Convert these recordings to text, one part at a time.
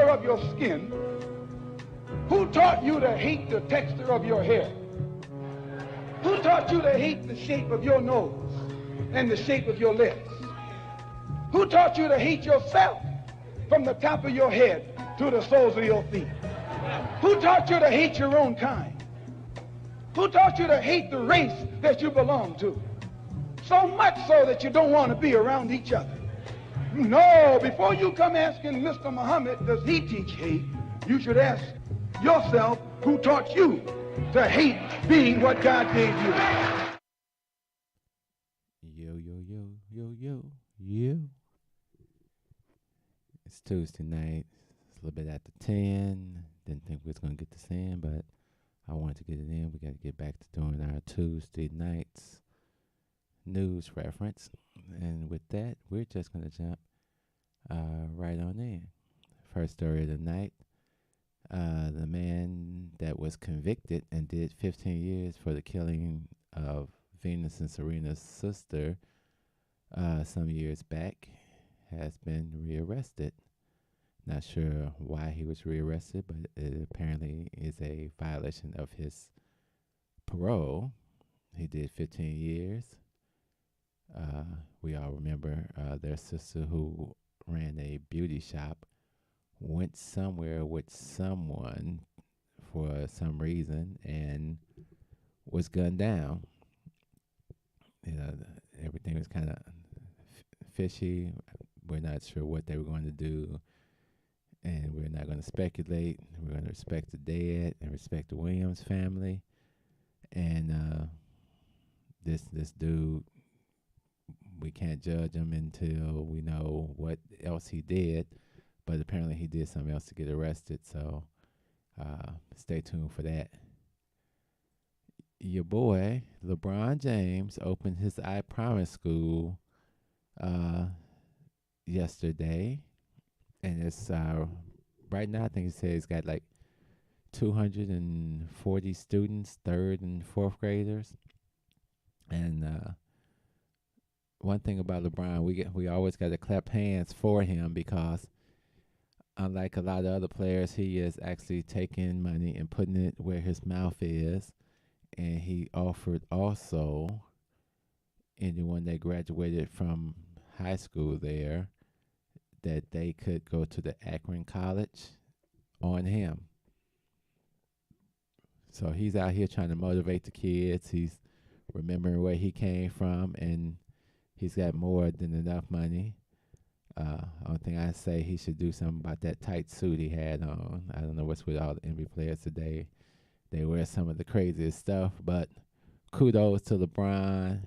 texture of your skin? Who taught you to hate the texture of your hair? Who taught you to hate the shape of your nose and the shape of your lips? Who taught you to hate yourself from the top of your head to the soles of your feet? Who taught you to hate your own kind? Who taught you to hate the race that you belong to? So much so that you don't want to be around each other. No, before you come asking Mr. Muhammad, does he teach hate? You should ask yourself, who taught you to hate being what God gave you? Yo. It's Tuesday night. It's a little bit after 10. Didn't think we was going to get this in, but I wanted to get it in. We got to get back to doing our Tuesday nights news reference. And with that, we're just going to jump right on in. First story of the night. The man that was convicted and did 15 years for the killing of Venus and Serena's sister some years back has been rearrested. Not sure why he was rearrested, but it apparently is a violation of his parole. He did 15 years. We all remember their sister who ran a beauty shop went somewhere with someone for some reason and was gunned down. Everything was kind of fishy. We're not sure what they were going to do, and we're not going to speculate. We're going to respect the dead and respect the Williams family. And this dude, we can't judge him until we know what else he did. But apparently he did something else to get arrested, so stay tuned for that. Your boy, LeBron James, opened his I Promise School yesterday. And it's, right now I think he said he's got like 240 students, third and fourth graders. And one thing about LeBron, we always got to clap hands for him because unlike a lot of other players, he is actually taking money and putting it where his mouth is. And he offered also anyone that graduated from high school there that they could go to the Akron College on him. So he's out here trying to motivate the kids. He's remembering where he came from, and he's got more than enough money. Only thing I say, he should do something about that tight suit he had on. I don't know what's with all the NBA players today. They wear some of the craziest stuff, but kudos to LeBron.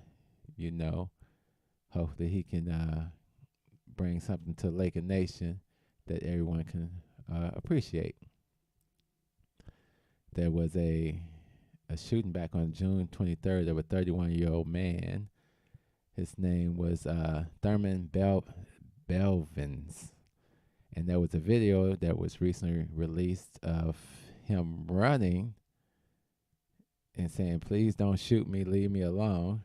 Hopefully he can bring something to Laker Nation that everyone can appreciate. There was a shooting back on June 23rd of a 31-year-old man. His name was Thurman Belvins. And there was a video that was recently released of him running and saying, "Please don't shoot me, leave me alone."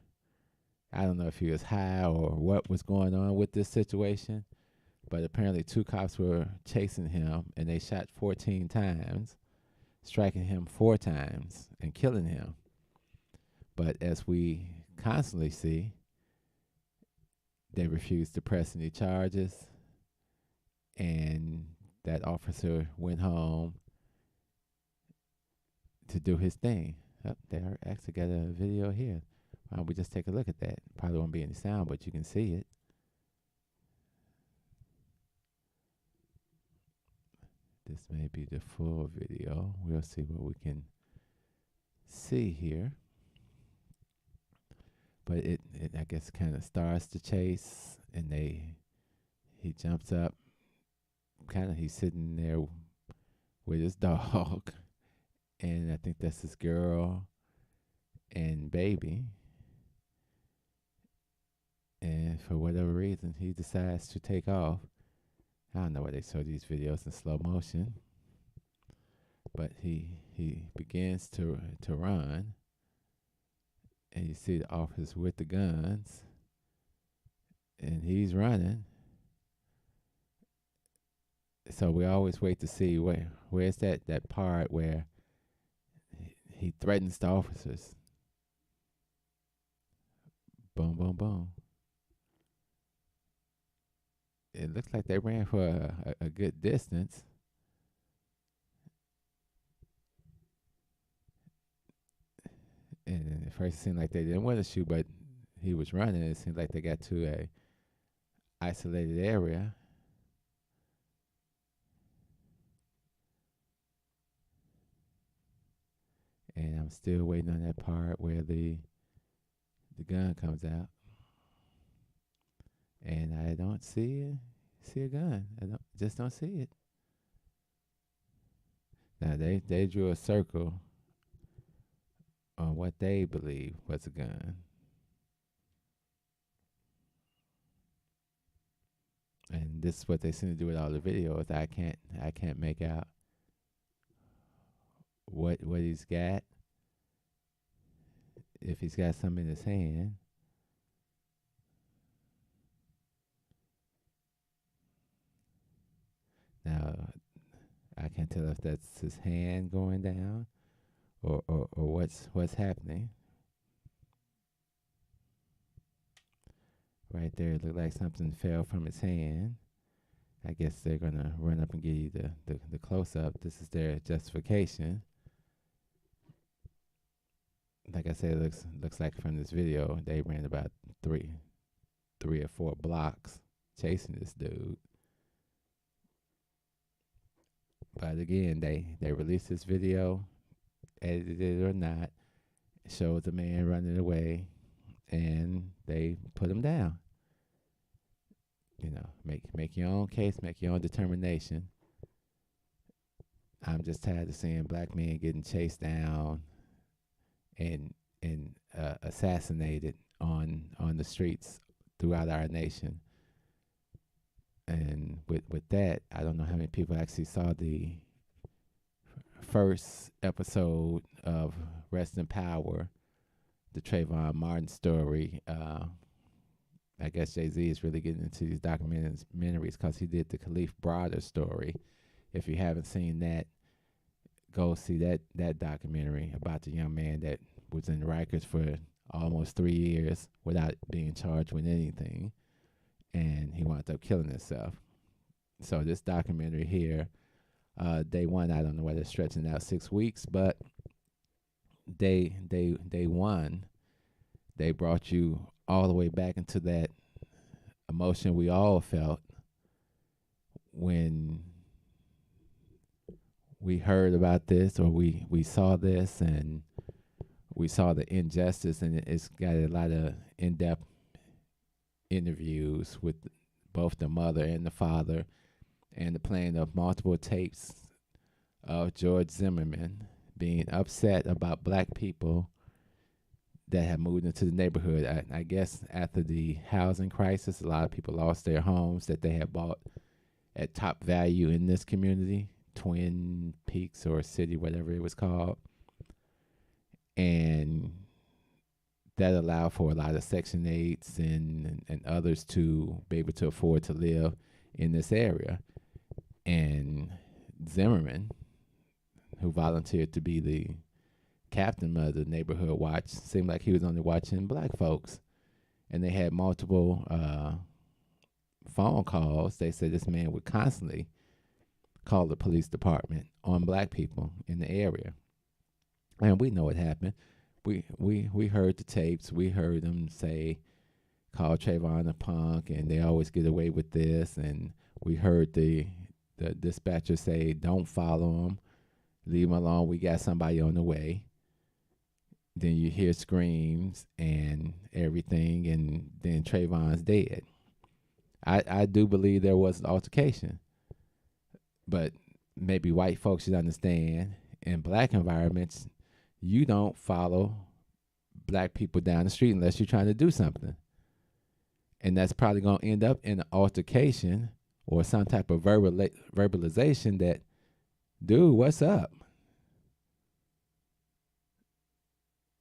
I don't know if he was high or what was going on with this situation, but apparently 2 cops were chasing him, and they shot 14 times, striking him 4 times and killing him. But as we constantly see, they refused to press any charges, and that officer went home to do his thing. They actually got a video here. Why don't we just take a look at that? Probably won't be any sound, but you can see it. This may be the full video. We'll see what we can see here. But it I guess kind of starts the chase, and he jumps up. He's sitting there with his dog, and I think that's his girl and baby. And for whatever reason, he decides to take off. I don't know why they show these videos in slow motion, but he begins to run, and you see the officers with the guns, and he's running. So we always wait to see where's that part where he threatens the officers. Boom, boom, boom. It looks like they ran for a good distance. And at first it seemed like they didn't want to shoot, but he was running. It seemed like they got to a isolated area. And I'm still waiting on that part where the gun comes out. And I don't see a gun. I don't see it. Now they drew a circle on what they believe was a gun. And this is what they seem to do with all the videos. I can't make out what he's got. If he's got something in his hand. Now I can't tell if that's his hand going down or what's happening. Right there, it looked like something fell from his hand. I guess they're gonna run up and give you the close up. This is their justification. Like I said, it looks like from this video they ran about three or four blocks chasing this dude. But again, they released this video, edited it or not, showed the man running away, and they put him down. You know, make your own case, make your own determination. I'm just tired of seeing black men getting chased down and assassinated on the streets throughout our nation. And with that, I don't know how many people actually saw the first episode of Rest in Power, the Trayvon Martin story. I guess Jay-Z is really getting into these documentaries because he did the Khalif Browder story. If you haven't seen that, go see that documentary about the young man that was in Rikers for almost 3 years without being charged with anything. And he wound up killing himself. So this documentary here, day one, I don't know whether it's stretching out 6 weeks, but day one, they brought you all the way back into that emotion we all felt when we heard about this or we saw this and we saw the injustice, and it's got a lot of in-depth interviews with both the mother and the father, and the playing of multiple tapes of George Zimmerman being upset about black people that have moved into the neighborhood. I guess after the housing crisis, a lot of people lost their homes that they had bought at top value in this community, Twin Peaks or City, whatever it was called. And that allowed for a lot of Section 8s and others to be able to afford to live in this area. And Zimmerman, who volunteered to be the captain of the neighborhood watch, seemed like he was only watching black folks. And they had multiple phone calls. They said this man would constantly call the police department on black people in the area. And we know what happened. We heard the tapes. We heard them say, call Trayvon a punk, and they always get away with this. And we heard the dispatcher say, don't follow him. Leave him alone. We got somebody on the way. Then you hear screams and everything, and then Trayvon's dead. I do believe there was an altercation. But maybe white folks should understand, in black environments, you don't follow black people down the street unless you're trying to do something. And that's probably going to end up in an altercation or some type of verbalization that, dude, what's up?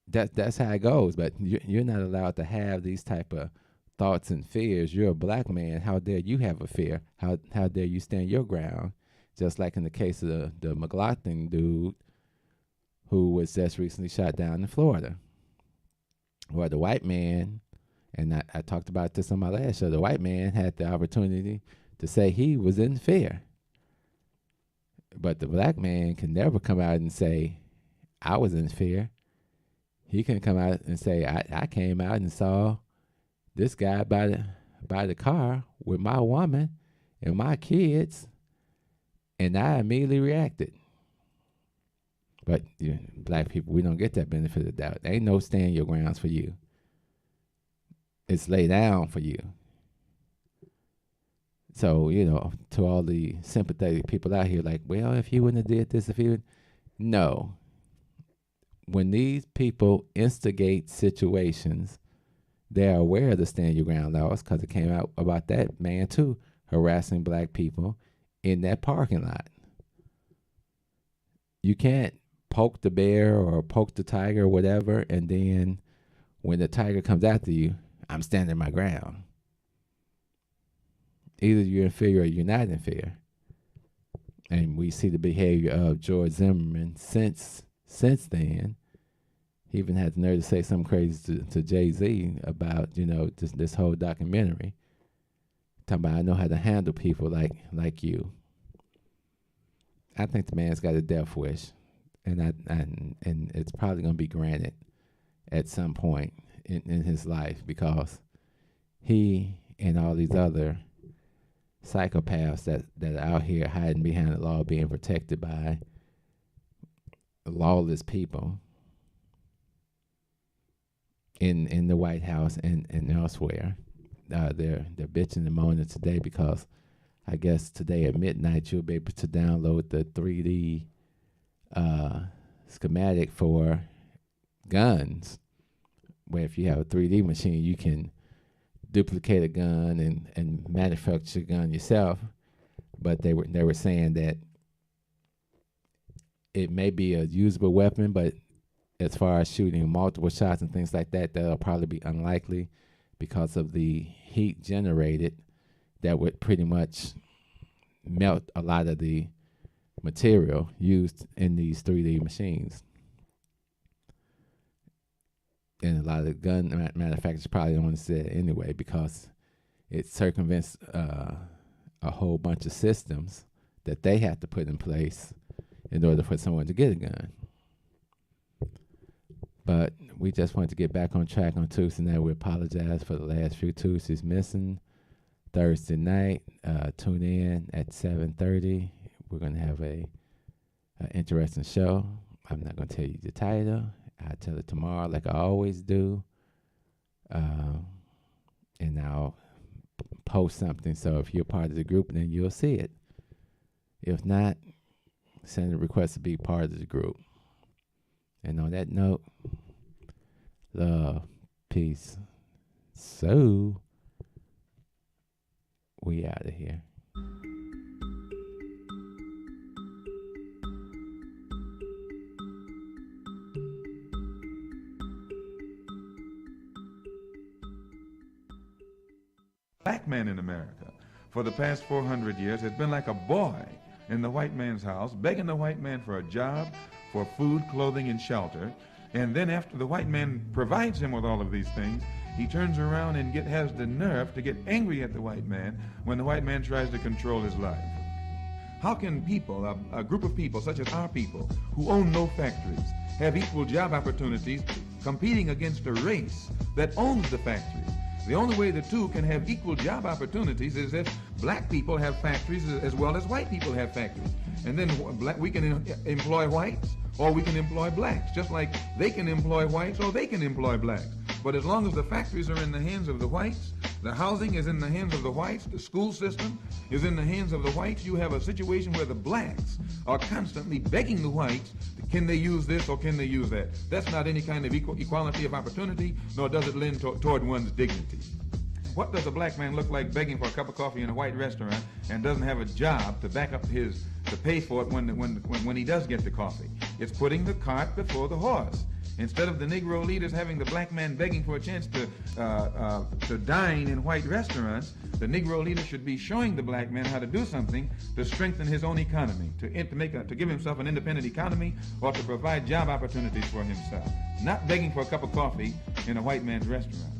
That's how it goes. But you're not allowed to have these type of thoughts and fears. You're a black man. How dare you have a fear? How dare you stand your ground? Just like in the case of the McLaughlin dude who was just recently shot down in Florida, where the white man, and I talked about this on my last show, the white man had the opportunity to say he was in fear. But the black man can never come out and say, I was in fear. He can come out and say, I came out and saw this guy by the car with my woman and my kids, and I immediately reacted. But black people, we don't get that benefit of the doubt. There ain't no stand your grounds for you. It's lay down for you. So, to all the sympathetic people out here, like, well, if he wouldn't have did this, no. When these people instigate situations, they're aware of the stand your ground laws, because it came out about that man too, harassing black people in that parking lot. You can't poke the bear or poke the tiger or whatever, and then when the tiger comes after you, I'm standing my ground. Either you're in fear or you're not in fear. And we see the behavior of George Zimmerman since then. He even had the nerve to say something crazy to Jay-Z about, this whole documentary. Talking about, I know how to handle people like you. I think the man's got a death wish. And it's probably going to be granted at some point in his life, because he and all these other psychopaths that are out here hiding behind the law, being protected by lawless people in the White House and elsewhere. They're bitching and moaning today because I guess today at midnight you'll be able to download the 3D schematic for guns, where if you have a 3D machine, you can duplicate a gun and manufacture a gun yourself. But they were saying that it may be a usable weapon, but as far as shooting multiple shots and things like that, that'll probably be unlikely because of the heat generated that would pretty much melt a lot of the material used in these 3D machines. And a lot of the gun manufacturers probably don't want to say it anyway, because it circumvents a whole bunch of systems that they have to put in place in order for someone to get a gun. But we just wanted to get back on track on Tuesday night. We apologize for the last few Tuesdays missing. Thursday night, tune in at 7:30. We're going to have an interesting show. I'm not going to tell you the title. I'll tell it tomorrow like I always do. And I'll post something. So if you're part of the group, then you'll see it. If not, send a request to be part of the group. And on that note, love, peace. So, we out of here. Black man in America for the past 400 years has been like a boy in the white man's house, begging the white man for a job, for food, clothing, and shelter. And then after the white man provides him with all of these things, he turns around and has the nerve to get angry at the white man when the white man tries to control his life. How can people, a group of people such as our people, who own no factories, have equal job opportunities competing against a race that owns the factories? The only way the two can have equal job opportunities is if black people have factories as well as white people have factories. And then we can employ whites or we can employ blacks, just like they can employ whites or they can employ blacks. But as long as the factories are in the hands of the whites, the housing is in the hands of the whites, the school system is in the hands of the whites, you have a situation where the blacks are constantly begging the whites, can they use this or can they use that? That's not any kind of equality of opportunity, nor does it lend toward one's dignity. What does a black man look like begging for a cup of coffee in a white restaurant and doesn't have a job to back up to pay for it when he does get the coffee? It's putting the cart before the horse. Instead of the Negro leaders having the black man begging for a chance to dine in white restaurants, the Negro leader should be showing the black man how to do something to strengthen his own economy, to give himself an independent economy, or to provide job opportunities for himself. Not begging for a cup of coffee in a white man's restaurant.